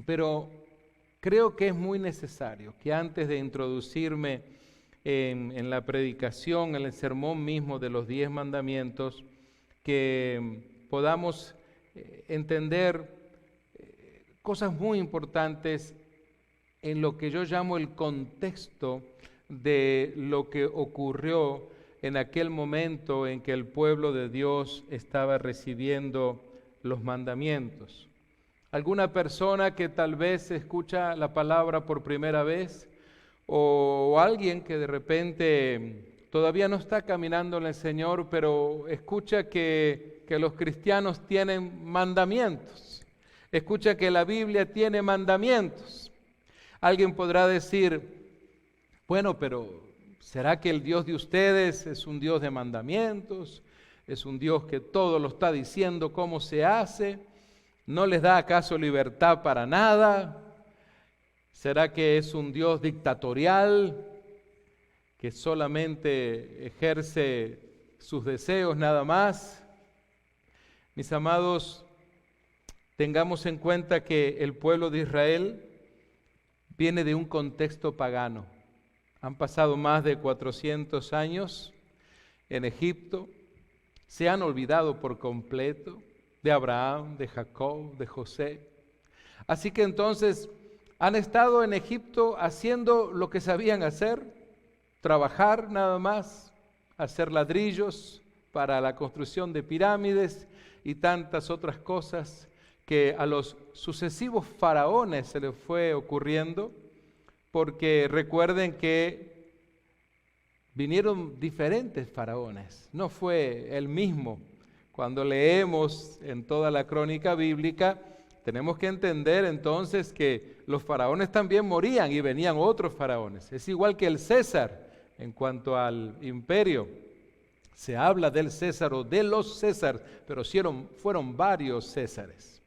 Pero creo que es muy necesario que antes de introducirme en la predicación, en el sermón mismo de los 10 mandamientos, que podamos entender cosas muy importantes en lo que yo llamo el contexto de lo que ocurrió en aquel momento en que el pueblo de Dios estaba recibiendo los mandamientos. Alguna persona que tal vez escucha la palabra por primera vez, o alguien que de repente todavía no está caminando en el Señor, pero escucha que los cristianos tienen mandamientos, escucha que la Biblia tiene mandamientos. Alguien podrá decir, bueno, pero ¿será que el Dios de ustedes es un Dios de mandamientos? ¿Es un Dios que todo lo está diciendo cómo se hace? ¿No les da acaso libertad para nada? ¿Será que es un Dios dictatorial que solamente ejerce sus deseos nada más? Mis amados, tengamos en cuenta que el pueblo de Israel viene de un contexto pagano. Han pasado más de 400 años en Egipto, se han olvidado por completo de Abraham, de Jacob, de José. Así que entonces han estado en Egipto haciendo lo que sabían hacer, trabajar nada más, hacer ladrillos para la construcción de pirámides y tantas otras cosas que a los sucesivos faraones se les fue ocurriendo, porque recuerden que vinieron diferentes faraones, no fue el mismo. Cuando leemos en toda la crónica bíblica, tenemos que entender entonces que los faraones también morían y venían otros faraones. Es igual que el César en cuanto al imperio. Se habla del César o de los Césares, pero fueron varios Césares.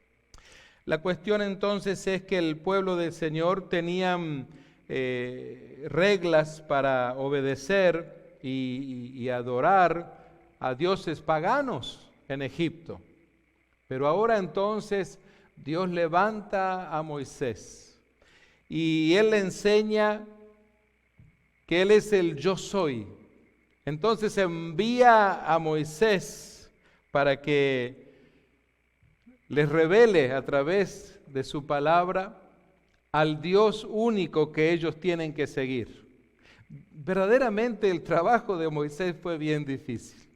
La cuestión entonces es que el pueblo del Señor tenían reglas para obedecer y adorar a dioses paganos en Egipto. Pero ahora entonces Dios levanta a Moisés y Él le enseña que Él es el yo soy. Entonces envía a Moisés para que les revele a través de su palabra al Dios único que ellos tienen que seguir. Verdaderamente el trabajo de Moisés fue bien difícil,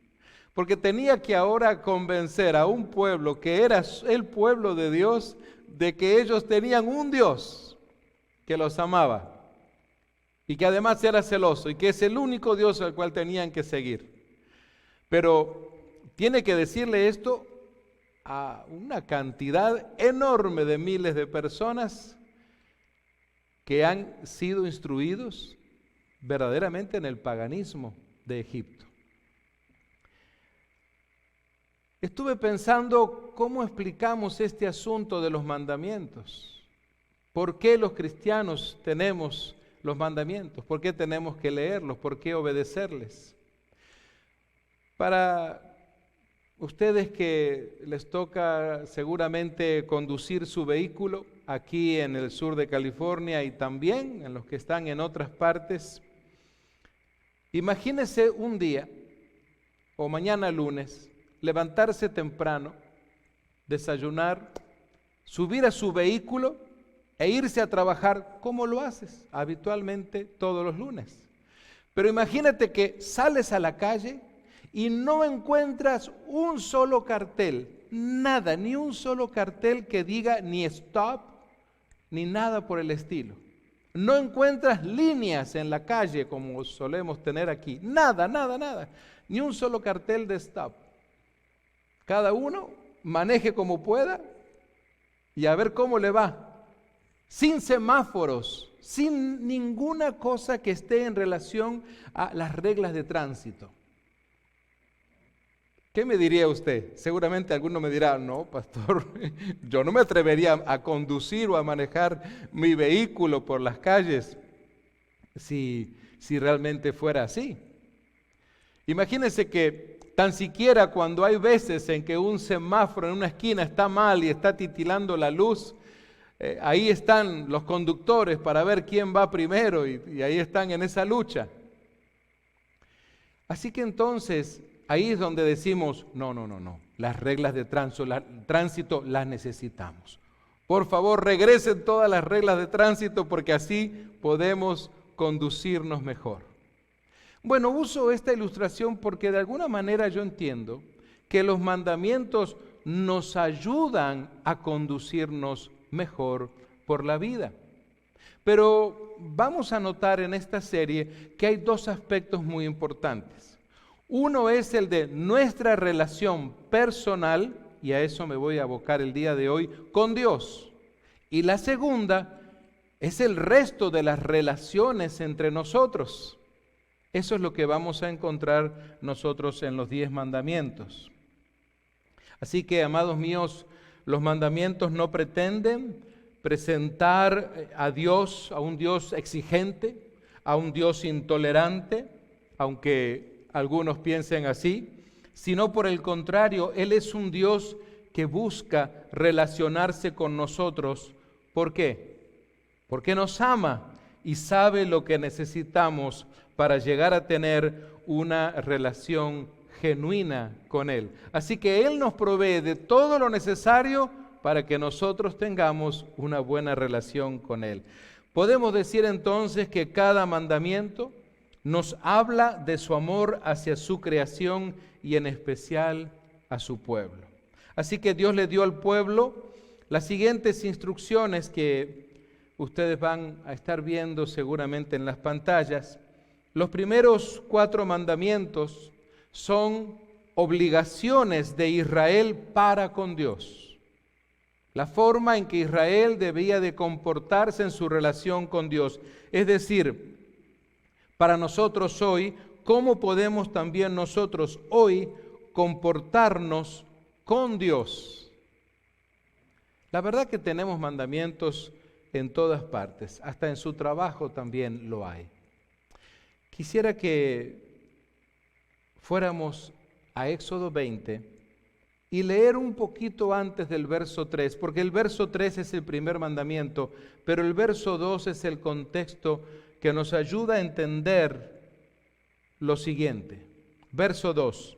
porque tenía que ahora convencer a un pueblo que era el pueblo de Dios de que ellos tenían un Dios que los amaba y que además era celoso y que es el único Dios al cual tenían que seguir. Pero tiene que decirle esto a una cantidad enorme de miles de personas que han sido instruidos verdaderamente en el paganismo de Egipto. Estuve pensando cómo explicamos este asunto de los mandamientos. ¿Por qué los cristianos tenemos los mandamientos? ¿Por qué tenemos que leerlos? ¿Por qué obedecerles? Para ustedes que les toca seguramente conducir su vehículo aquí en el sur de California y también en los que están en otras partes, imagínense un día o mañana lunes levantarse temprano, desayunar, subir a su vehículo e irse a trabajar como lo haces habitualmente todos los lunes. Pero imagínate que sales a la calle y no encuentras un solo cartel, nada, ni un solo cartel que diga ni stop, ni nada por el estilo. No encuentras líneas en la calle como solemos tener aquí, nada, nada, nada, ni un solo cartel de stop. Cada uno maneje como pueda y a ver cómo le va. Sin semáforos, sin ninguna cosa que esté en relación a las reglas de tránsito. ¿Qué me diría usted? Seguramente alguno me dirá, no, pastor, yo no me atrevería a conducir o a manejar mi vehículo por las calles si realmente fuera así. Imagínense que tan siquiera cuando hay veces en que un semáforo en una esquina está mal y está titilando la luz, ahí están los conductores para ver quién va primero y ahí están en esa lucha. Así que entonces, ahí es donde decimos, no, las reglas de tránsito las necesitamos. Por favor, regresen todas las reglas de tránsito porque así podemos conducirnos mejor. Bueno, uso esta ilustración porque de alguna manera yo entiendo que los mandamientos nos ayudan a conducirnos mejor por la vida. Pero vamos a notar en esta serie que hay dos aspectos muy importantes. Uno es el de nuestra relación personal, y a eso me voy a abocar el día de hoy, con Dios. Y la segunda es el resto de las relaciones entre nosotros. Eso es lo que vamos a encontrar nosotros en los 10 mandamientos. Así que, amados míos, los mandamientos no pretenden presentar a Dios, a un Dios exigente, a un Dios intolerante, aunque algunos piensen así, sino por el contrario, Él es un Dios que busca relacionarse con nosotros. ¿Por qué? Porque nos ama y sabe lo que necesitamos para llegar a tener una relación genuina con Él. Así que Él nos provee de todo lo necesario para que nosotros tengamos una buena relación con Él. Podemos decir entonces que cada mandamiento nos habla de su amor hacia su creación y en especial a su pueblo. Así que Dios le dio al pueblo las siguientes instrucciones que ustedes van a estar viendo seguramente en las pantallas. Los primeros 4 mandamientos son obligaciones de Israel para con Dios. La forma en que Israel debía de comportarse en su relación con Dios. Es decir, para nosotros hoy, ¿cómo podemos también nosotros hoy comportarnos con Dios? La verdad que tenemos mandamientos en todas partes, hasta en su trabajo también lo hay. Quisiera que fuéramos a Éxodo 20 y leer un poquito antes del verso 3, porque el verso 3 es el primer mandamiento, pero el verso 2 es el contexto que nos ayuda a entender lo siguiente. Verso 2.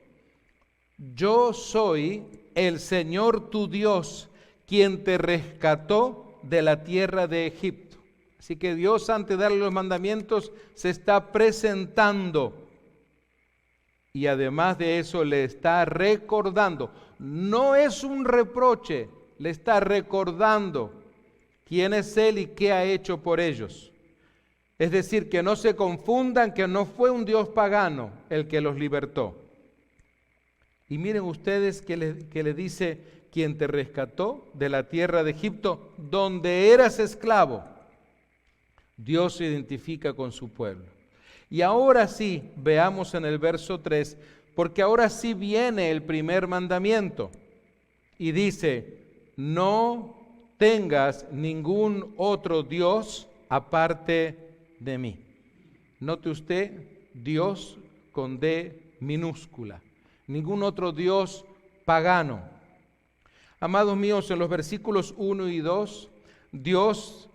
Yo soy el Señor tu Dios, quien te rescató de la tierra de Egipto. Así que Dios, antes de darle los mandamientos, se está presentando. Y además de eso le está recordando. No es un reproche, le está recordando quién es Él y qué ha hecho por ellos. Es decir, que no se confundan que no fue un Dios pagano el que los libertó. Y miren ustedes que le dice, quien te rescató de la tierra de Egipto, donde eras esclavo. Dios se identifica con su pueblo. Y ahora sí, veamos en el verso 3, porque ahora sí viene el primer mandamiento. Y dice, no tengas ningún otro Dios aparte de mí. Note usted, Dios con D minúscula. Ningún otro Dios pagano. Amados míos, en los versículos 1 y 2, Dios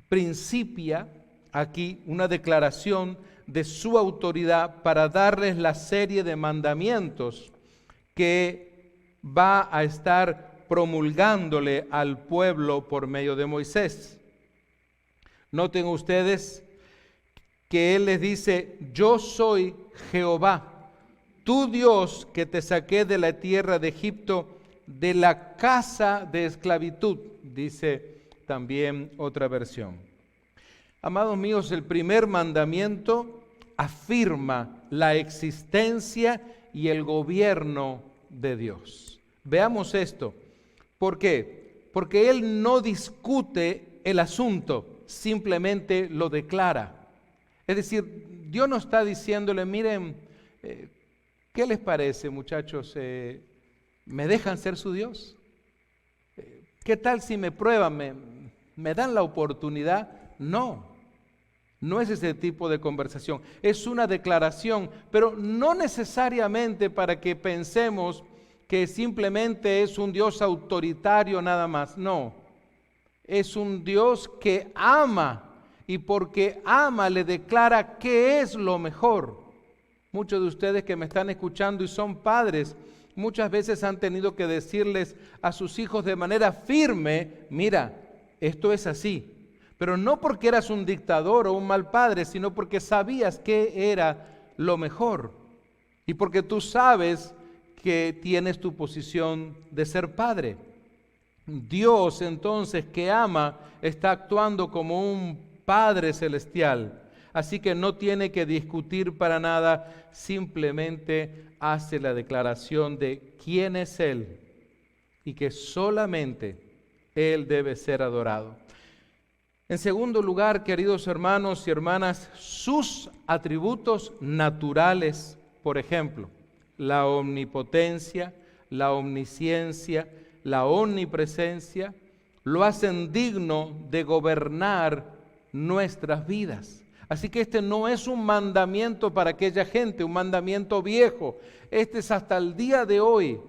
principia aquí una declaración de su autoridad para darles la serie de mandamientos que va a estar promulgándole al pueblo por medio de Moisés. Noten ustedes que Él les dice, yo soy Jehová, tu Dios que te saqué de la tierra de Egipto, de la casa de esclavitud, dice también otra versión. Amados míos, el primer mandamiento afirma la existencia y el gobierno de Dios. Veamos esto. ¿Por qué? Porque Él no discute el asunto, simplemente lo declara. Es decir, Dios no está diciéndole, miren, ¿qué les parece, muchachos? ¿Me dejan ser su Dios? ¿Qué tal si me prueban? ¿Me dan la oportunidad? No, no es ese tipo de conversación. Es una declaración, pero no necesariamente para que pensemos que simplemente es un Dios autoritario nada más. No, es un Dios que ama, y porque ama le declara qué es lo mejor. Muchos de ustedes que me están escuchando y son padres, muchas veces han tenido que decirles a sus hijos de manera firme: mira, esto es así. Pero no porque eras un dictador o un mal padre, sino porque sabías qué era lo mejor. Y porque tú sabes que tienes tu posición de ser padre. Dios, entonces, que ama, está actuando como un Padre celestial. Así que no tiene que discutir para nada, simplemente hace la declaración de quién es Él y que solamente Él debe ser adorado. En segundo lugar, queridos hermanos y hermanas, sus atributos naturales, por ejemplo, la omnipotencia, la omnisciencia, la omnipresencia, lo hacen digno de gobernar nuestras vidas. Así que este no es un mandamiento para aquella gente, un mandamiento viejo. Este es hasta el día de hoy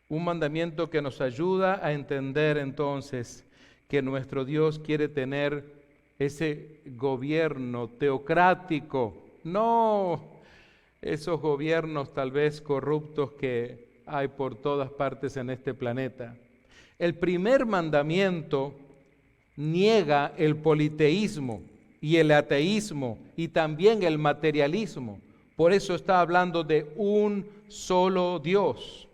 un mandamiento que nos ayuda a entender entonces que nuestro Dios quiere tener ese gobierno teocrático, no esos gobiernos tal vez corruptos que hay por todas partes en este planeta. El primer mandamiento niega el politeísmo y el ateísmo y también el materialismo. Por eso está hablando de un solo Dios.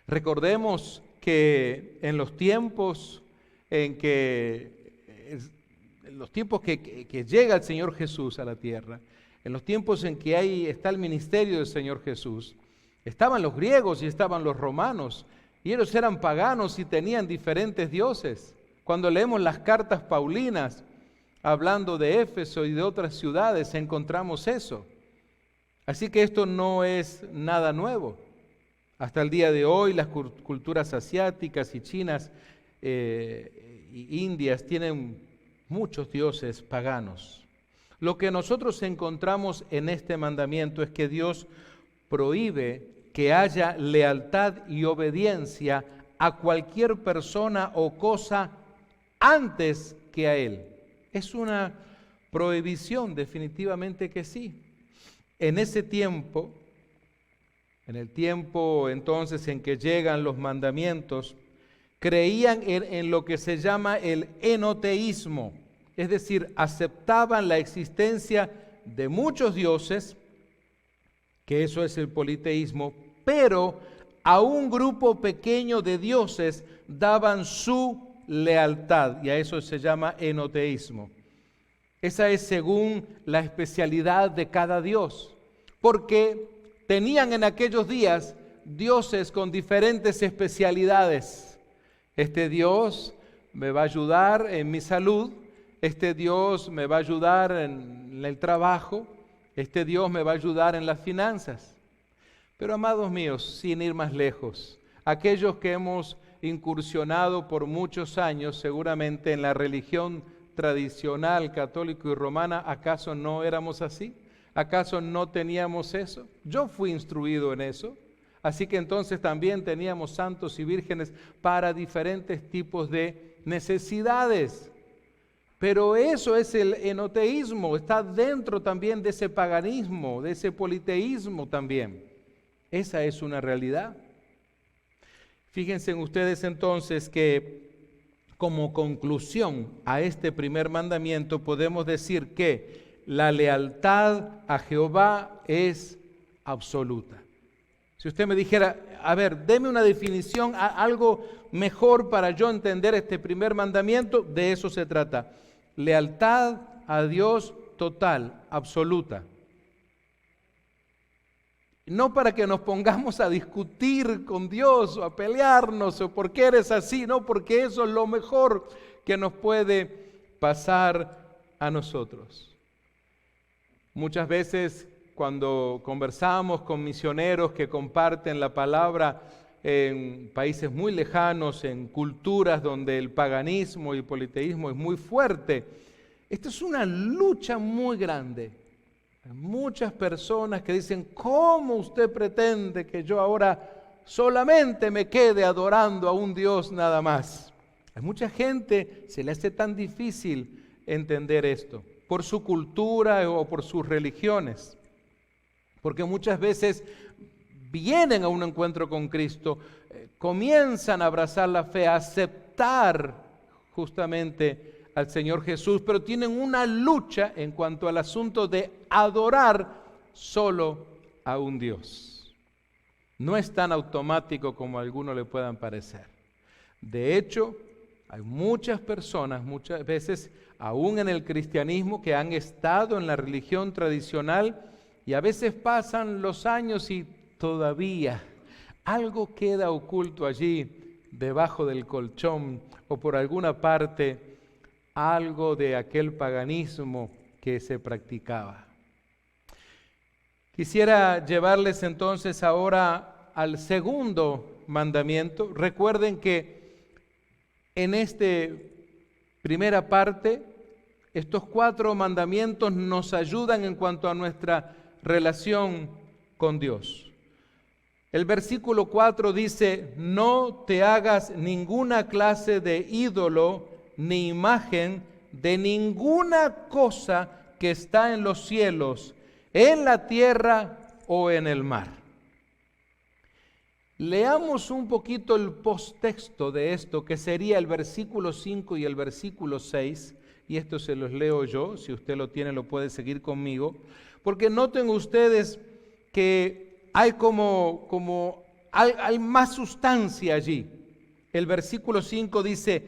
Recordemos que en los tiempos que llega el Señor Jesús a la tierra, en los tiempos en que ahí está el ministerio del Señor Jesús, estaban los griegos y estaban los romanos, y ellos eran paganos y tenían diferentes dioses. Cuando leemos las cartas paulinas, hablando de Éfeso y de otras ciudades, encontramos eso. Así que esto no es nada nuevo. Hasta el día de hoy, las culturas asiáticas y chinas y indias tienen muchos dioses paganos. Lo que nosotros encontramos en este mandamiento es que Dios prohíbe que haya lealtad y obediencia a cualquier persona o cosa antes que a Él. Es una prohibición, definitivamente que sí. En ese tiempo, en el tiempo entonces en que llegan los mandamientos, creían en lo que se llama el enoteísmo, es decir, aceptaban la existencia de muchos dioses, que eso es el politeísmo, pero a un grupo pequeño de dioses daban su lealtad, y a eso se llama enoteísmo. Esa es según la especialidad de cada dios, porque tenían en aquellos días dioses con diferentes especialidades. Este Dios me va a ayudar en mi salud, este Dios me va a ayudar en el trabajo, este Dios me va a ayudar en las finanzas. Pero amados míos, sin ir más lejos, aquellos que hemos incursionado por muchos años seguramente en la religión tradicional, católico y romana, ¿acaso no éramos así? ¿Acaso no teníamos eso? Yo fui instruido en eso. Así que entonces también teníamos santos y vírgenes para diferentes tipos de necesidades. Pero eso es el enoteísmo, está dentro también de ese paganismo, de ese politeísmo también. Esa es una realidad. Fíjense ustedes entonces que como conclusión a este primer mandamiento podemos decir que la lealtad a Jehová es absoluta. Si usted me dijera, a ver, deme una definición, algo mejor para yo entender este primer mandamiento, de eso se trata. Lealtad a Dios total, absoluta. No para que nos pongamos a discutir con Dios o a pelearnos o por qué eres así, no, porque eso es lo mejor que nos puede pasar a nosotros. Muchas veces cuando conversamos con misioneros que comparten la palabra en países muy lejanos, en culturas donde el paganismo y el politeísmo es muy fuerte, esto es una lucha muy grande. Hay muchas personas que dicen, ¿cómo usted pretende que yo ahora solamente me quede adorando a un Dios nada más? A mucha gente se le hace tan difícil entender esto, por su cultura o por sus religiones, porque muchas veces vienen a un encuentro con Cristo, comienzan a abrazar la fe, a aceptar justamente al Señor Jesús, pero tienen una lucha en cuanto al asunto de adorar solo a un Dios. No es tan automático como a algunos le puedan parecer. De hecho, hay muchas personas, muchas veces, aún en el cristianismo, que han estado en la religión tradicional y a veces pasan los años y todavía algo queda oculto allí, debajo del colchón o por alguna parte, algo de aquel paganismo que se practicaba. Quisiera llevarles entonces ahora al segundo mandamiento. Recuerden que en esta primera parte, estos 4 mandamientos nos ayudan en cuanto a nuestra relación con Dios. El versículo 4 dice: no te hagas ninguna clase de ídolo ni imagen de ninguna cosa que está en los cielos, en la tierra o en el mar. Leamos un poquito el posttexto de esto, que sería el versículo 5 y el versículo 6, y esto se los leo yo, si usted lo tiene lo puede seguir conmigo, porque noten ustedes que hay hay más sustancia allí. El versículo 5 dice: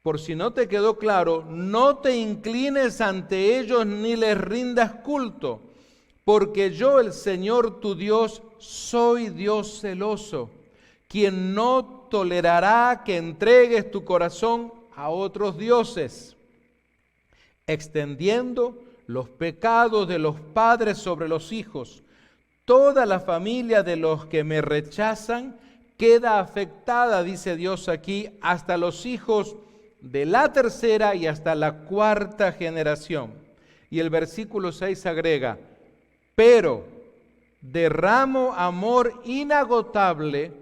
por si no te quedó claro, no te inclines ante ellos ni les rindas culto, porque yo, el Señor tu Dios, soy Dios celoso, quien no tolerará que entregues tu corazón a otros dioses, extendiendo los pecados de los padres sobre los hijos. Toda la familia de los que me rechazan queda afectada, dice Dios aquí, hasta los hijos de la 3ª y hasta la 4ª generación. Y el versículo 6 agrega: pero derramo amor inagotable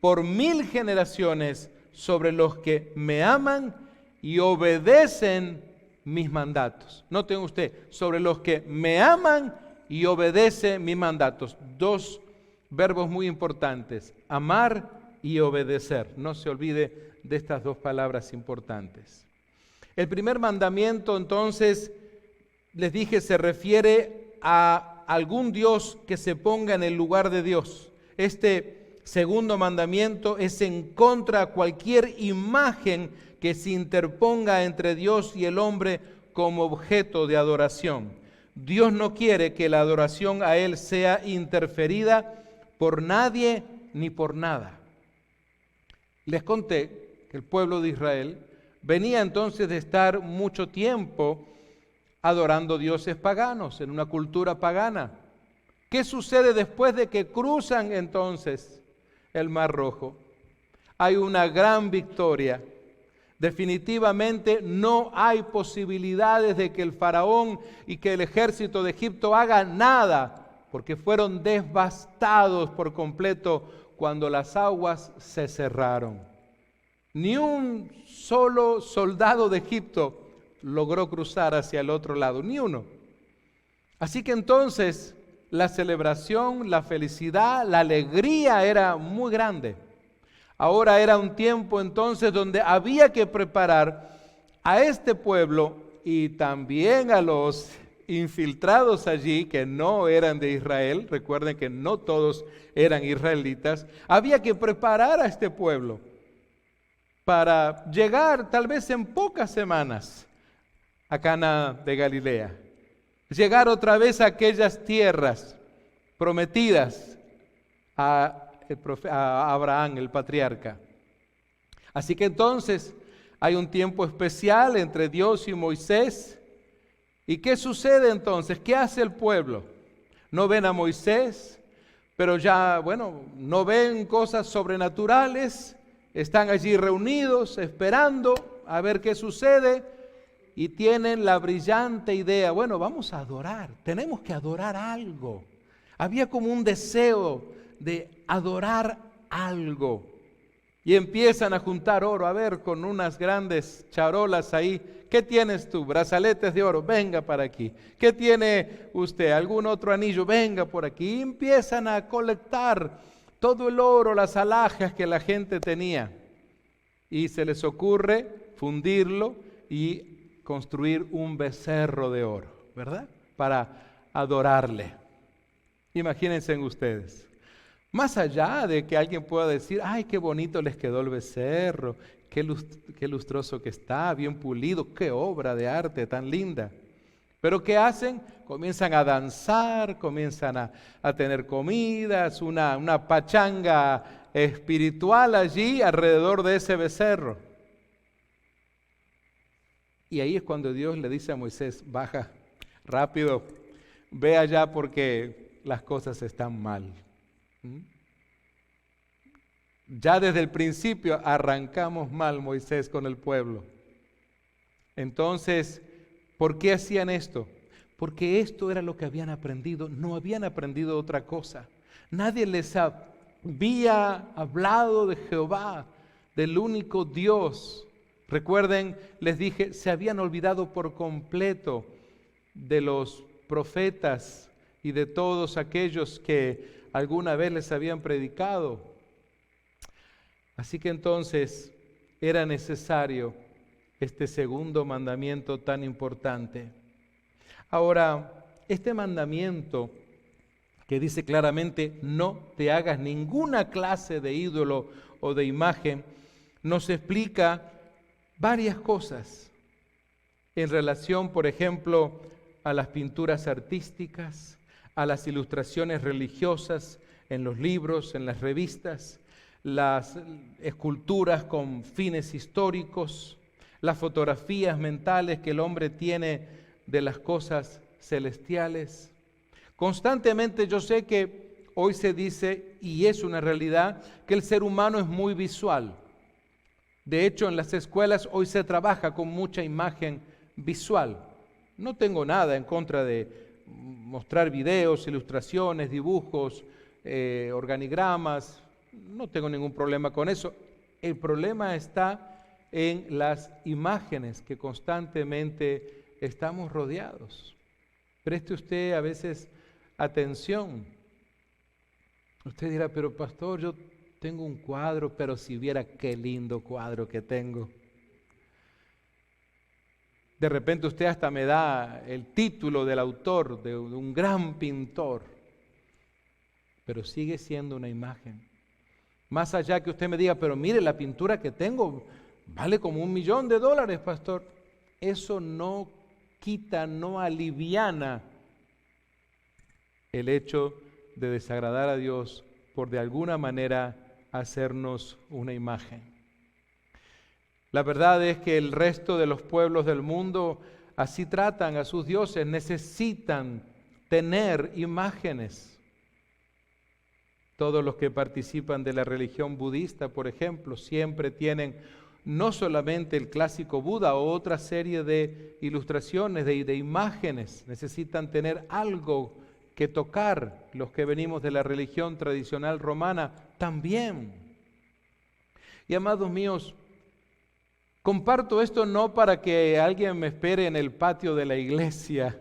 por 1000 generaciones sobre los que me aman y obedecen mis mandatos. Noten usted, sobre los que me aman y obedecen mis mandatos. 2 verbos muy importantes: amar y obedecer. No se olvide de estas 2 palabras importantes. El primer mandamiento, entonces, les dije, se refiere a algún Dios que se ponga en el lugar de Dios. Este segundo mandamiento es en contra de cualquier imagen que se interponga entre Dios y el hombre como objeto de adoración. Dios no quiere que la adoración a Él sea interferida por nadie ni por nada. Les conté que el pueblo de Israel venía entonces de estar mucho tiempo adorando dioses paganos, en una cultura pagana. ¿Qué sucede después de que cruzan entonces el Mar Rojo? Hay una gran victoria. Definitivamente no hay posibilidades de que el faraón y que el ejército de Egipto hagan nada, porque fueron devastados por completo cuando las aguas se cerraron. Ni un solo soldado de Egipto logró cruzar hacia el otro lado, ni uno. Así que entonces la celebración, la felicidad, la alegría era muy grande. Ahora era un tiempo entonces donde había que preparar a este pueblo y también a los infiltrados allí que no eran de Israel. Recuerden que no todos eran israelitas. Había que preparar a este pueblo para llegar tal vez en pocas semanas a Cana de Galilea, llegar otra vez a aquellas tierras prometidas a Abraham, el patriarca. Así que entonces hay un tiempo especial entre Dios y Moisés. ¿Y qué sucede entonces? ¿Qué hace el pueblo? No ven a Moisés, pero ya, no ven cosas sobrenaturales, están allí reunidos esperando a ver qué sucede. Y tienen la brillante idea, vamos a adorar, tenemos que adorar algo. Había como un deseo de adorar algo. Y empiezan a juntar oro, a ver, con unas grandes charolas ahí. ¿Qué tienes tú? Brazaletes de oro, venga para aquí. ¿Qué tiene usted? ¿Algún otro anillo? Venga por aquí. Y empiezan a colectar todo el oro, las alhajas que la gente tenía. Y se les ocurre fundirlo y construir un becerro de oro, ¿verdad? Para adorarle. Imagínense ustedes. Más allá de que alguien pueda decir, ay, qué bonito les quedó el becerro, qué lustroso que está, bien pulido, qué obra de arte tan linda. Pero ¿qué hacen? Comienzan a danzar, comienzan a tener comidas, una pachanga espiritual allí alrededor de ese becerro. Y ahí es cuando Dios le dice a Moisés, baja rápido, ve allá porque las cosas están mal. Ya desde el principio arrancamos mal, Moisés, con el pueblo. Entonces, ¿por qué hacían esto? Porque esto era lo que habían aprendido, no habían aprendido otra cosa. Nadie les había hablado de Jehová, del único Dios. Recuerden, les dije, se habían olvidado por completo de los profetas y de todos aquellos que alguna vez les habían predicado. Así que entonces era necesario este segundo mandamiento tan importante. Ahora, este mandamiento que dice claramente no te hagas ninguna clase de ídolo o de imagen, nos explica varias cosas en relación, por ejemplo, a las pinturas artísticas, a las ilustraciones religiosas en los libros, en las revistas, las esculturas con fines históricos, las fotografías mentales que el hombre tiene de las cosas celestiales. Constantemente yo sé que hoy se dice, y es una realidad, que el ser humano es muy visual. De hecho, en las escuelas hoy se trabaja con mucha imagen visual. No tengo nada en contra de mostrar videos, ilustraciones, dibujos, organigramas. No tengo ningún problema con eso. El problema está en las imágenes que constantemente estamos rodeados. Preste usted a veces atención. Usted dirá, pero pastor, yo tengo un cuadro, pero si viera qué lindo cuadro que tengo. De repente usted hasta me da el título del autor, de un gran pintor, pero sigue siendo una imagen. Más allá que usted me diga, pero mire la pintura que tengo, vale como $1.000.000, pastor. Eso no quita, no aliviana el hecho de desagradar a Dios por de alguna manera hacernos una imagen. La verdad es que el resto de los pueblos del mundo así tratan a sus dioses, necesitan tener imágenes. Todos los que participan de la religión budista, por ejemplo, siempre tienen no solamente el clásico Buda o otra serie de ilustraciones, de imágenes, necesitan tener algo que tocar. Los que venimos de la religión tradicional romana también. Y amados míos, comparto esto no para que alguien me espere en el patio de la iglesia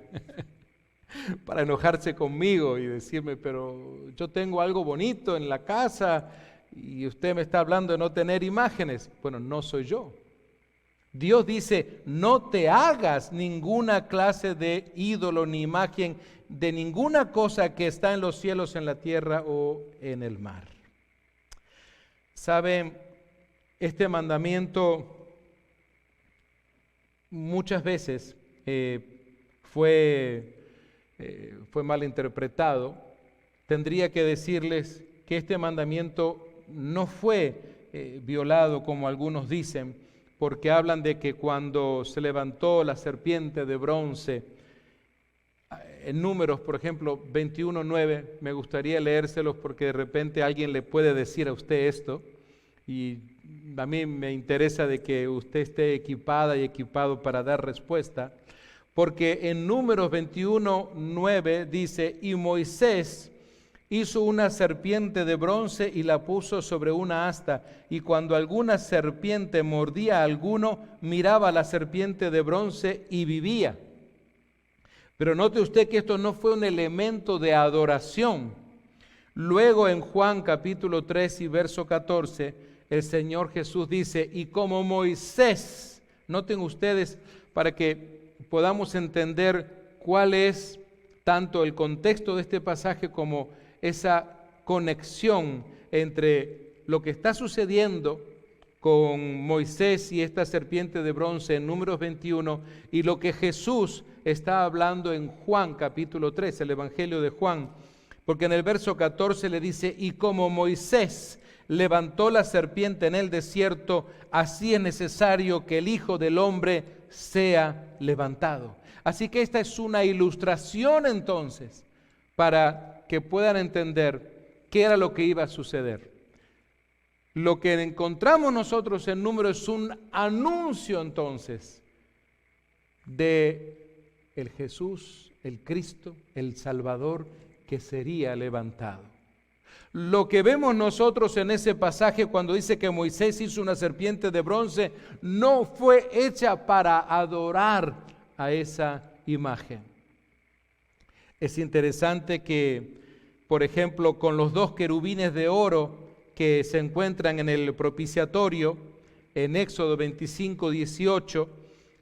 para enojarse conmigo y decirme, pero yo tengo algo bonito en la casa y usted me está hablando de no tener imágenes. Bueno, no soy yo. Dios dice, no te hagas ninguna clase de ídolo ni imagen de ninguna cosa que está en los cielos, en la tierra o en el mar. ¿Saben? Este mandamiento muchas veces fue mal interpretado. Tendría que decirles que este mandamiento no fue violado como algunos dicen, porque hablan de que cuando se levantó la serpiente de bronce, en Números, por ejemplo, 21:9, me gustaría leérselos porque de repente alguien le puede decir a usted esto, y a mí me interesa de que usted esté equipada y equipado para dar respuesta, porque en Números 21:9 dice, y Moisés Hizo una serpiente de bronce y la puso sobre una asta, y cuando alguna serpiente mordía a alguno, miraba a la serpiente de bronce y vivía. Pero note usted que esto no fue un elemento de adoración. Luego en Juan capítulo 3 y verso 14, el Señor Jesús dice, y como Moisés, noten ustedes para que podamos entender cuál es tanto el contexto de este pasaje como esa conexión entre lo que está sucediendo con Moisés y esta serpiente de bronce en Números 21 y lo que Jesús está hablando en Juan capítulo 3, el Evangelio de Juan, porque en el verso 14 le dice, y como Moisés levantó la serpiente en el desierto, así es necesario que el Hijo del Hombre sea levantado. Así que esta es una ilustración entonces para que puedan entender qué era lo que iba a suceder. Lo que encontramos nosotros en Números es un anuncio entonces de el Jesús, el Cristo, el Salvador que sería levantado. Lo que vemos nosotros en ese pasaje cuando dice que Moisés hizo una serpiente de bronce no fue hecha para adorar a esa imagen. Es interesante que, por ejemplo, con los dos querubines de oro que se encuentran en el propiciatorio, en Éxodo 25, 18,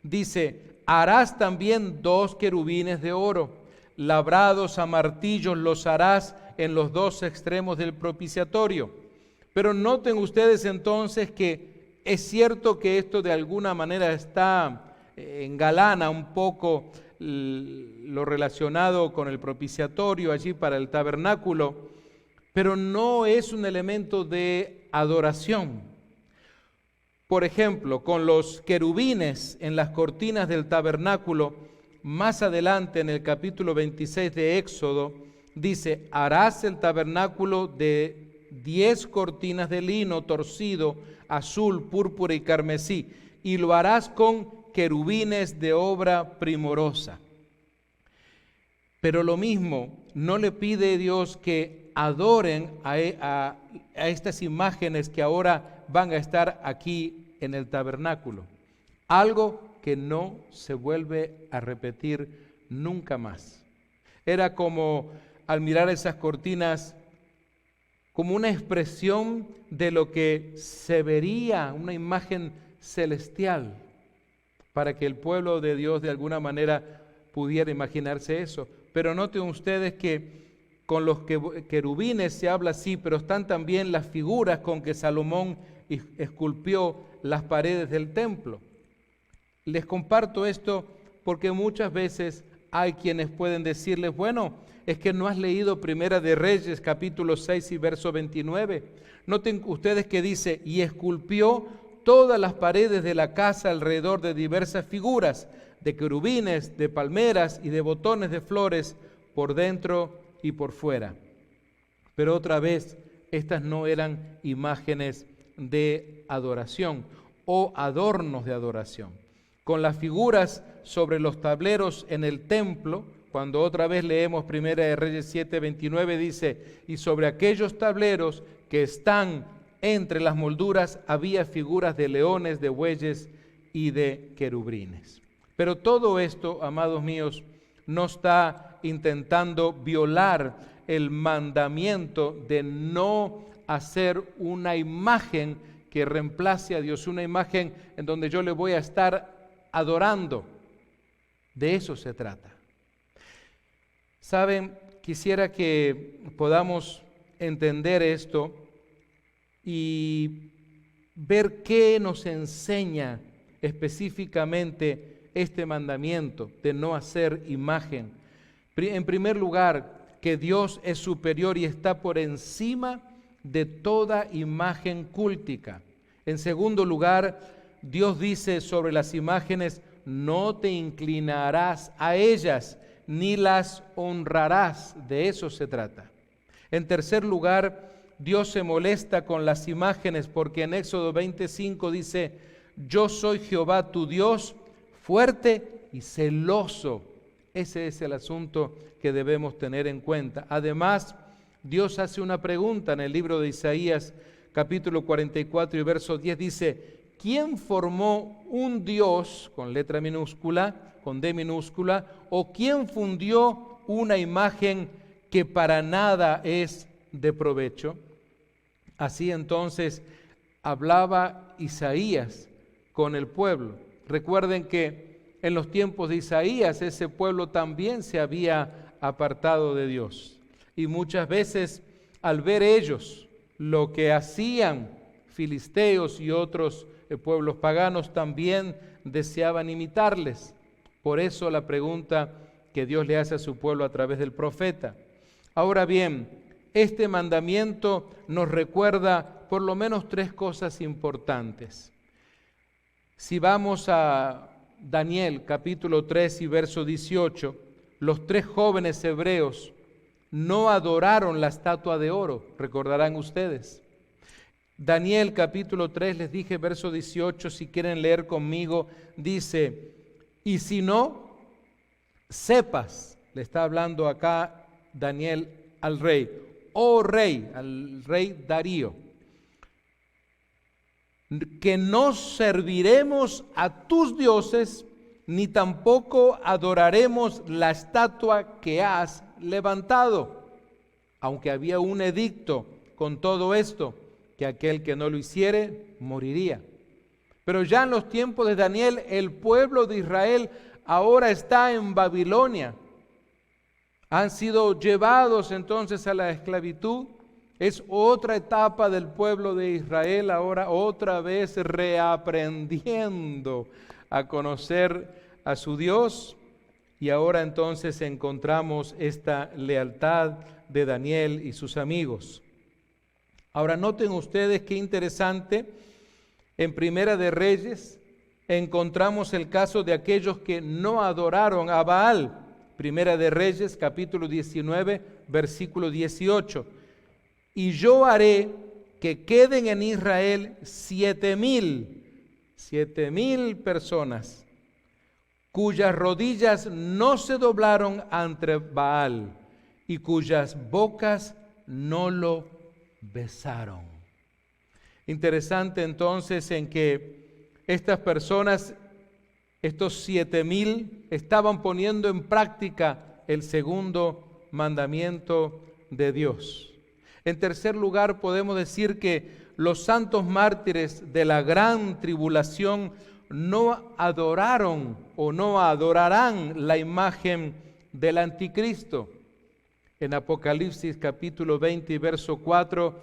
dice, harás también 2 querubines de oro, labrados a martillos los harás en los 2 extremos del propiciatorio. Pero noten ustedes entonces que es cierto que esto de alguna manera está engalana un poco lo relacionado con el propiciatorio allí para el tabernáculo, pero no es un elemento de adoración. Por ejemplo, con los querubines en las cortinas del tabernáculo, más adelante en el capítulo 26 de Éxodo, dice, harás el tabernáculo de 10 cortinas de lino torcido, azul, púrpura y carmesí, y lo harás con querubines de obra primorosa. Pero lo mismo, no le pide Dios que adoren a estas imágenes que ahora van a estar aquí en el tabernáculo. Algo que no se vuelve a repetir nunca más. Era como al mirar esas cortinas, como una expresión de lo que se vería, una imagen celestial, para que el pueblo de Dios de alguna manera pudiera imaginarse eso. Pero noten ustedes que con los querubines se habla así, pero están también las figuras con que Salomón esculpió las paredes del templo. Les comparto esto porque muchas veces hay quienes pueden decirles, bueno, es que no has leído Primera de Reyes, capítulo 6 y verso 29. Noten ustedes que dice, y esculpió todas las paredes de la casa alrededor de diversas figuras, de querubines, de palmeras y de botones de flores por dentro y por fuera. Pero otra vez, estas no eran imágenes de adoración o adornos de adoración. Con las figuras sobre los tableros en el templo, cuando otra vez leemos Primera de Reyes 7, 29, dice, y sobre aquellos tableros que están entre las molduras había figuras de leones, de bueyes y de querubines. Pero todo esto, amados míos, no está intentando violar el mandamiento de no hacer una imagen que reemplace a Dios, una imagen en donde yo le voy a estar adorando. De eso se trata. Saben, quisiera que podamos entender esto y ver qué nos enseña específicamente este mandamiento de no hacer imagen. En primer lugar, que Dios es superior y está por encima de toda imagen cúltica. En segundo lugar, Dios dice sobre las imágenes, no te inclinarás a ellas, ni las honrarás. De eso se trata. En tercer lugar, Dios se molesta con las imágenes porque en Éxodo 25 dice, yo soy Jehová tu Dios, fuerte y celoso. Ese es el asunto que debemos tener en cuenta. Además, Dios hace una pregunta en el libro de Isaías, capítulo 44 y verso 10, dice: ¿quién formó un Dios con letra minúscula, con D minúscula, o quién fundió una imagen que para nada es de provecho? Así entonces hablaba Isaías con el pueblo. Recuerden que en los tiempos de Isaías ese pueblo también se había apartado de Dios. Y muchas veces al ver ellos lo que hacían filisteos y otros pueblos paganos, también deseaban imitarles. Por eso la pregunta que Dios le hace a su pueblo a través del profeta. Ahora bien, este mandamiento nos recuerda por lo menos tres cosas importantes. Si vamos a Daniel capítulo 3 y verso 18, los tres jóvenes hebreos no adoraron la estatua de oro, recordarán ustedes. Daniel capítulo 3, les dije verso 18, si quieren leer conmigo, dice: y si no, sepas, le está hablando acá Daniel al rey, oh rey, al rey Darío, que no serviremos a tus dioses, ni tampoco adoraremos la estatua que has levantado. Aunque había un edicto con todo esto, que aquel que no lo hiciere, moriría. Pero ya en los tiempos de Daniel, el pueblo de Israel ahora está en Babilonia. Han sido llevados entonces a la esclavitud. Es otra etapa del pueblo de Israel, ahora otra vez reaprendiendo a conocer a su Dios. Y ahora entonces encontramos esta lealtad de Daniel y sus amigos. Ahora noten ustedes qué interesante, en Primera de Reyes encontramos el caso de aquellos que no adoraron a Baal. Primera de Reyes, capítulo 19, versículo 18. Y yo haré que queden en Israel 7,000 personas, cuyas rodillas no se doblaron ante Baal y cuyas bocas no lo besaron. Interesante entonces en que estas personas, estos 7,000, estaban poniendo en práctica el segundo mandamiento de Dios. En tercer lugar, podemos decir que los santos mártires de la gran tribulación no adoraron o no adorarán la imagen del anticristo. En Apocalipsis capítulo 20 y verso 4,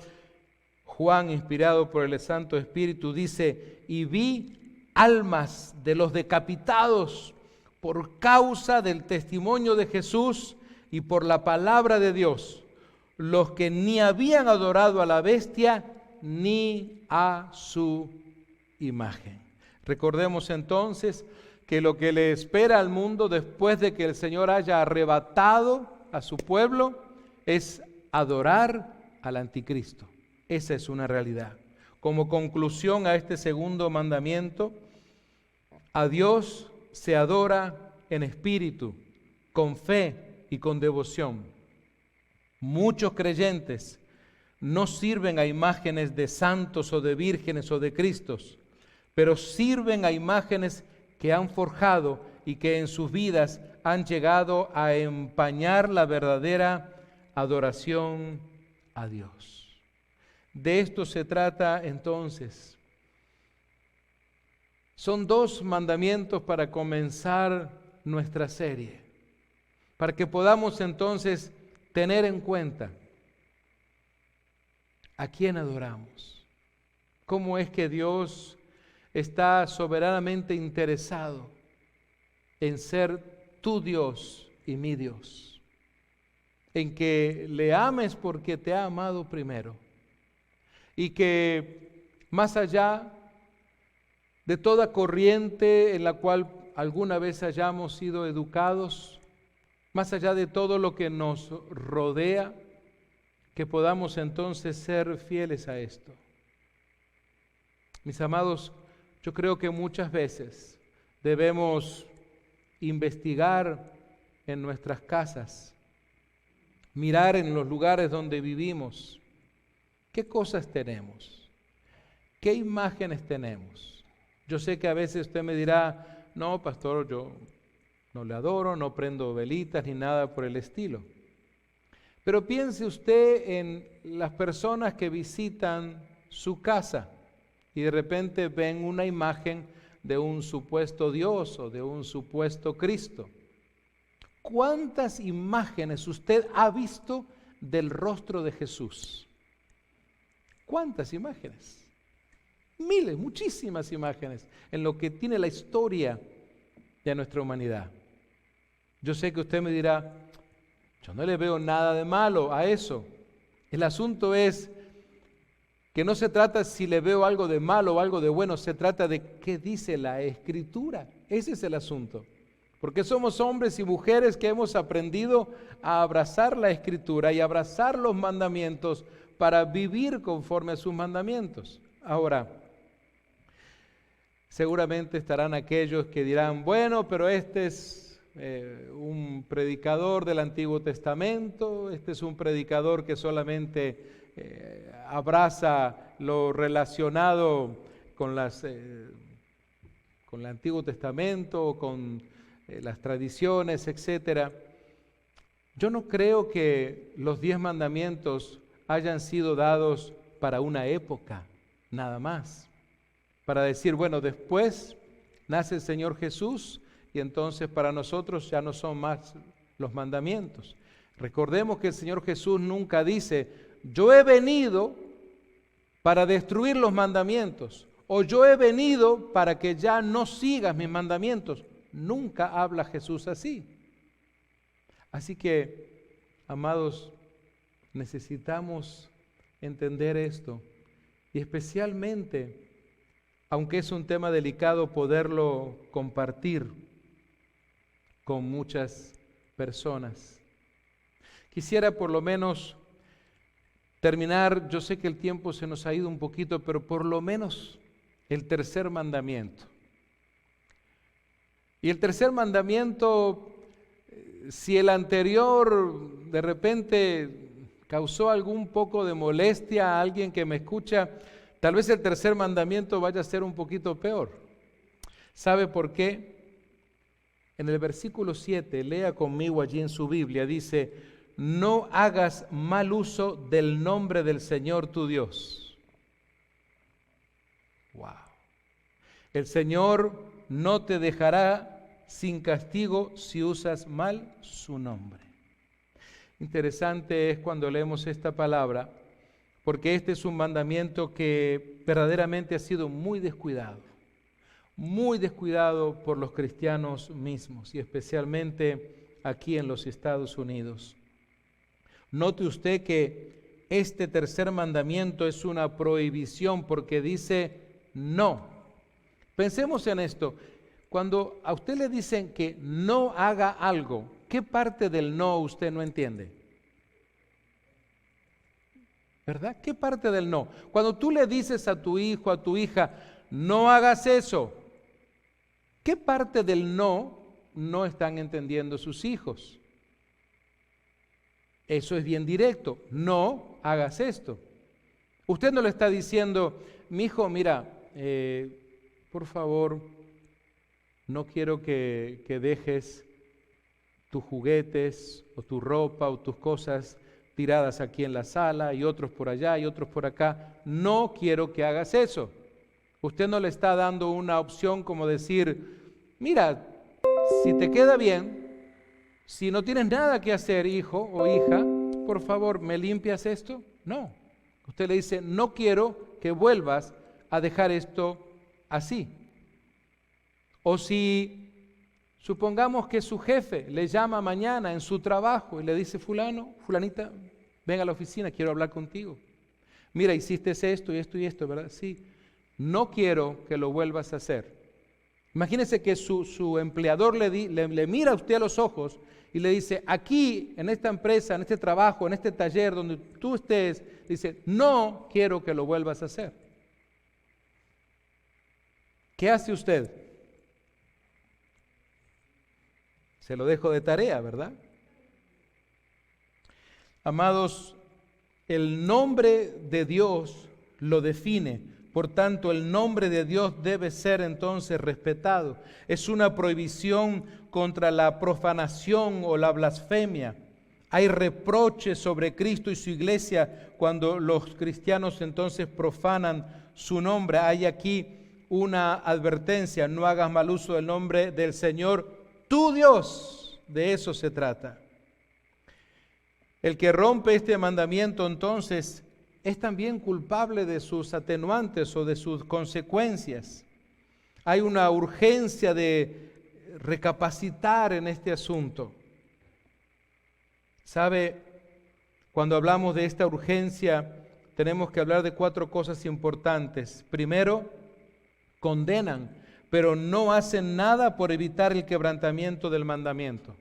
Juan, inspirado por el Santo Espíritu, dice: y vi almas de los decapitados por causa del testimonio de Jesús y por la palabra de Dios, los que ni habían adorado a la bestia ni a su imagen. Recordemos entonces que lo que le espera al mundo después de que el Señor haya arrebatado a su pueblo es adorar al anticristo. Esa es una realidad. Como conclusión a este segundo mandamiento, a Dios se adora en espíritu, con fe y con devoción. Muchos creyentes no sirven a imágenes de santos o de vírgenes o de cristos, pero sirven a imágenes que han forjado y que en sus vidas han llegado a empañar la verdadera adoración a Dios. De esto se trata entonces. Son dos mandamientos para comenzar nuestra serie, para que podamos entonces tener en cuenta a quién adoramos, cómo es que Dios está soberanamente interesado en ser tu Dios y mi Dios, en que le ames porque te ha amado primero, y que más allá de toda corriente en la cual alguna vez hayamos sido educados, más allá de todo lo que nos rodea, que podamos entonces ser fieles a esto. Mis amados, yo creo que muchas veces debemos investigar en nuestras casas, mirar en los lugares donde vivimos, ¿qué cosas tenemos? ¿Qué imágenes tenemos? Yo sé que a veces usted me dirá, no, pastor, yo no le adoro, no prendo velitas ni nada por el estilo. Pero piense usted en las personas que visitan su casa y de repente ven una imagen de un supuesto Dios o de un supuesto Cristo. ¿Cuántas imágenes usted ha visto del rostro de Jesús? ¿Cuántas imágenes? Miles, muchísimas imágenes en lo que tiene la historia de nuestra humanidad. Yo sé que usted me dirá, yo no le veo nada de malo a eso. El asunto es que no se trata si le veo algo de malo o algo de bueno, se trata de qué dice la Escritura. Ese es el asunto. Porque somos hombres y mujeres que hemos aprendido a abrazar la Escritura y abrazar los mandamientos para vivir conforme a sus mandamientos. Ahora, seguramente estarán aquellos que dirán, bueno, pero este es un predicador del Antiguo Testamento, este es un predicador que solamente abraza lo relacionado con con el Antiguo Testamento, con las tradiciones, etcétera. Yo no creo que los 10 mandamientos hayan sido dados para una época, nada más. Para decir, bueno, después nace el Señor Jesús y entonces para nosotros ya no son más los mandamientos. Recordemos que el Señor Jesús nunca dice, yo he venido para destruir los mandamientos, o yo he venido para que ya no sigas mis mandamientos. Nunca habla Jesús así. Así que, amados, necesitamos entender esto y especialmente, aunque es un tema delicado, poderlo compartir con muchas personas. Quisiera por lo menos terminar, yo sé que el tiempo se nos ha ido un poquito, pero por lo menos el tercer mandamiento. Y el tercer mandamiento, si el anterior de repente causó algún poco de molestia a alguien que me escucha, tal vez el tercer mandamiento vaya a ser un poquito peor. ¿Sabe por qué? En el versículo 7, lea conmigo allí en su Biblia, dice, no hagas mal uso del nombre del Señor tu Dios. Wow. El Señor no te dejará sin castigo si usas mal su nombre. Interesante es cuando leemos esta palabra, porque este es un mandamiento que verdaderamente ha sido muy descuidado por los cristianos mismos y especialmente aquí en los Estados Unidos. Note usted que este tercer mandamiento es una prohibición porque dice no. Pensemos en esto. Cuando a usted le dicen que no haga algo, ¿qué parte del no usted no entiende? ¿Verdad? ¿Qué parte del no? Cuando tú le dices a tu hijo, a tu hija, no hagas eso, ¿qué parte del no están entendiendo sus hijos? Eso es bien directo, no hagas esto. Usted no le está diciendo, mi hijo, mira, por favor, no quiero que dejes tus juguetes o tu ropa o tus cosas tiradas aquí en la sala y otros por allá y otros por acá. No quiero que hagas eso. Usted no le está dando una opción como decir, mira, si te queda bien, si no tienes nada que hacer, hijo o hija, por favor, ¿me limpias esto? No. Usted le dice, no quiero que vuelvas a dejar esto así. O si supongamos que su jefe le llama mañana en su trabajo y le dice, fulano, fulanita, ven a la oficina, quiero hablar contigo. Mira, hiciste esto y esto y esto, ¿verdad? Sí. No quiero que lo vuelvas a hacer. Imagínese que su empleador le mira a usted a los ojos y le dice, aquí, en esta empresa, en este trabajo, en este taller donde tú estés, dice, no quiero que lo vuelvas a hacer. ¿Qué hace usted? Se lo dejo de tarea, ¿verdad? Amados, el nombre de Dios lo define. Por tanto, el nombre de Dios debe ser entonces respetado. Es una prohibición contra la profanación o la blasfemia. Hay reproches sobre Cristo y su iglesia cuando los cristianos entonces profanan su nombre. Hay aquí una advertencia: no hagas mal uso del nombre del Señor, tu Dios. De eso se trata. El que rompe este mandamiento entonces es también culpable de sus atenuantes o de sus consecuencias. Hay una urgencia de recapacitar en este asunto. ¿Sabe? Cuando hablamos de esta urgencia, tenemos que hablar de 4 cosas importantes. Primero, condenan, pero no hacen nada por evitar el quebrantamiento del mandamiento.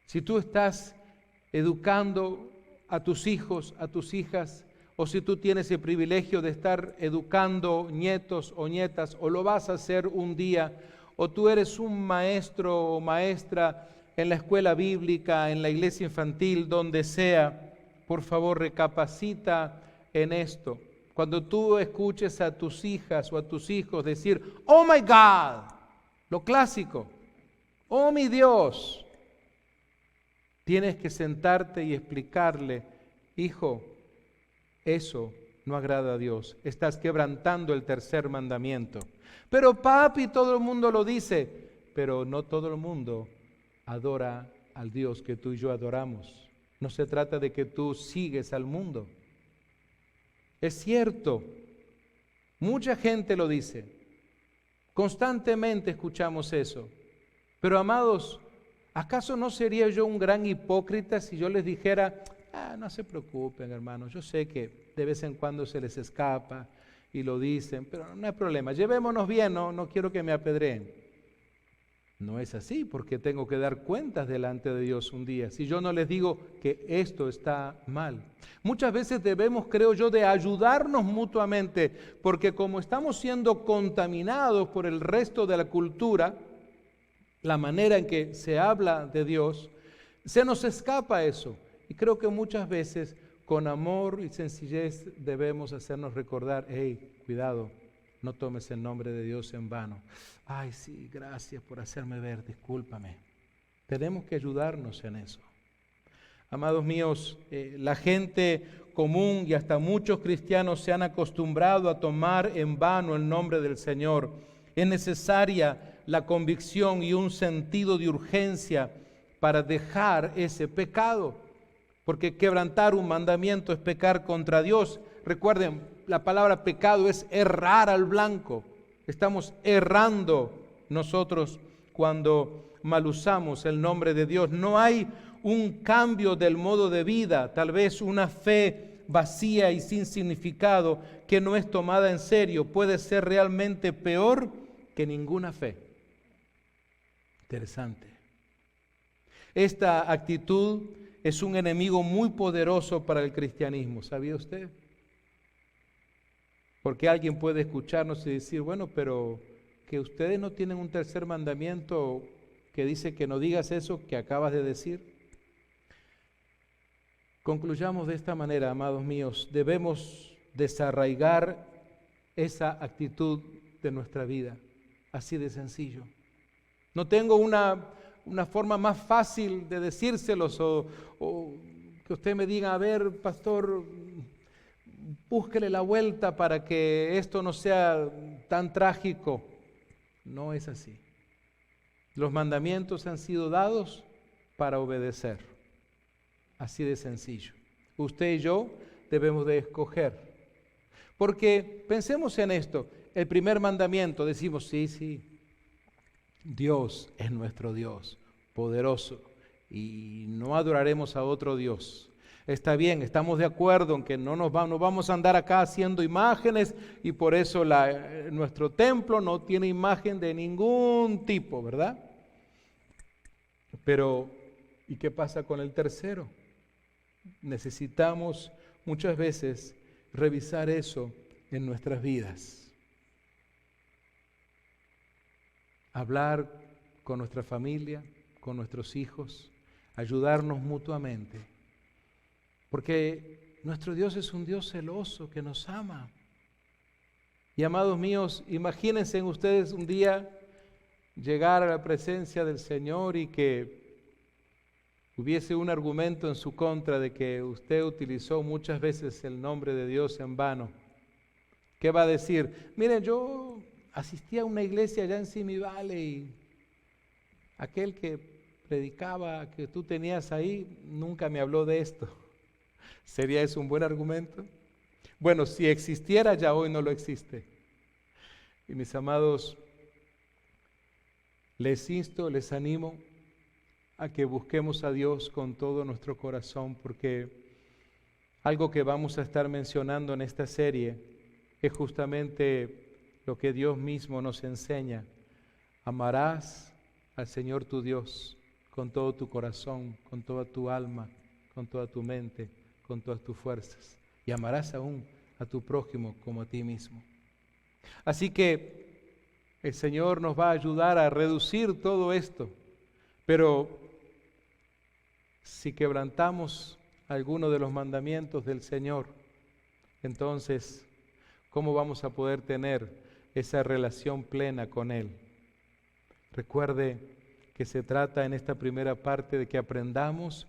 Si tú estás educando a tus hijos, a tus hijas, o si tú tienes el privilegio de estar educando nietos o nietas, o lo vas a hacer un día, o tú eres un maestro o maestra en la escuela bíblica, en la iglesia infantil, donde sea, por favor recapacita en esto. Cuando tú escuches a tus hijas o a tus hijos decir, "Oh my God", lo clásico, "Oh mi Dios", tienes que sentarte y explicarle, hijo, eso no agrada a Dios. Estás quebrantando el 3er mandamiento. Pero papi, todo el mundo lo dice. Pero no todo el mundo adora al Dios que tú y yo adoramos. No se trata de que tú sigues al mundo. Es cierto, mucha gente lo dice. Constantemente escuchamos eso. Pero amados, ¿acaso no sería yo un gran hipócrita si yo les dijera, no se preocupen, hermanos, yo sé que de vez en cuando se les escapa y lo dicen, pero no hay problema, llevémonos bien, no quiero que me apedreen? No es así, porque tengo que dar cuentas delante de Dios un día, si yo no les digo que esto está mal. Muchas veces debemos, creo yo, de ayudarnos mutuamente, porque como estamos siendo contaminados por el resto de la cultura, la manera en que se habla de Dios, se nos escapa eso. Y creo que muchas veces con amor y sencillez debemos hacernos recordar, hey, cuidado, no tomes el nombre de Dios en vano. Ay, sí, gracias por hacerme ver, discúlpame. Tenemos que ayudarnos en eso. Amados míos, la gente común y hasta muchos cristianos se han acostumbrado a tomar en vano el nombre del Señor. Es necesaria la convicción y un sentido de urgencia para dejar ese pecado, porque quebrantar un mandamiento es pecar contra Dios. Recuerden, la palabra pecado es errar al blanco. Estamos errando nosotros cuando mal usamos el nombre de Dios. No hay un cambio del modo de vida, tal vez una fe vacía y sin significado que no es tomada en serio puede ser realmente peor que ninguna fe. Interesante. Esta actitud es un enemigo muy poderoso para el cristianismo, ¿sabía usted? Porque alguien puede escucharnos y decir, bueno, pero que ustedes no tienen un 3er mandamiento que dice que no digas eso que acabas de decir. Concluyamos de esta manera, amados míos, debemos desarraigar esa actitud de nuestra vida, así de sencillo. No tengo una forma más fácil de decírselos o que usted me diga, a ver, pastor, búsquele la vuelta para que esto no sea tan trágico. No es así. Los mandamientos han sido dados para obedecer. Así de sencillo. Usted y yo debemos de escoger. Porque pensemos en esto. El primer mandamiento, decimos, sí, Dios es nuestro Dios, poderoso, y no adoraremos a otro Dios. Está bien, estamos de acuerdo en que no vamos a andar acá haciendo imágenes y por eso nuestro templo no tiene imagen de ningún tipo, ¿verdad? Pero, ¿y qué pasa con el tercero? Necesitamos muchas veces revisar eso en nuestras vidas. Hablar con nuestra familia, con nuestros hijos, ayudarnos mutuamente Porque nuestro Dios es un Dios celoso que nos ama. Y amados míos, imagínense ustedes un día llegar a la presencia del Señor y que hubiese un argumento en su contra de que usted utilizó muchas veces el nombre de Dios en vano. ¿Qué va a decir? Miren, yo asistí a una iglesia allá en Simi Valley y aquel que predicaba que tú tenías ahí nunca me habló de esto. ¿Sería eso un buen argumento? Bueno, si existiera ya hoy no lo existe. Y mis amados, les insto, les animo a que busquemos a Dios con todo nuestro corazón, porque algo que vamos a estar mencionando en esta serie es justamente lo que Dios mismo nos enseña. Amarás al Señor tu Dios con todo tu corazón, con toda tu alma, con toda tu mente, con todas tus fuerzas. Y amarás aún a tu prójimo como a ti mismo. Así que el Señor nos va a ayudar a reducir todo esto. Pero si quebrantamos alguno de los mandamientos del Señor, entonces, ¿cómo vamos a poder tener esa relación plena con Él? Recuerde que se trata en esta primera parte de que aprendamos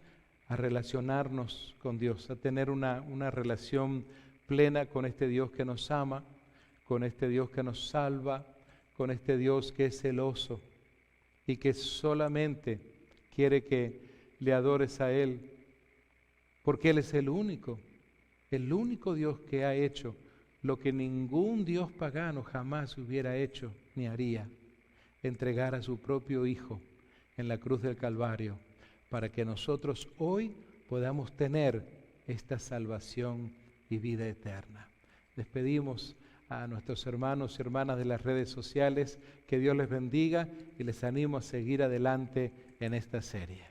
a relacionarnos con Dios, a tener una relación plena con este Dios que nos ama, con este Dios que nos salva, con este Dios que es celoso y que solamente quiere que le adores a Él, porque Él es el único Dios que ha hecho lo que ningún Dios pagano jamás hubiera hecho ni haría, entregar a su propio Hijo en la cruz del Calvario, para que nosotros hoy podamos tener esta salvación y vida eterna. Les pedimos a nuestros hermanos y hermanas de las redes sociales que Dios les bendiga y les animo a seguir adelante en esta serie.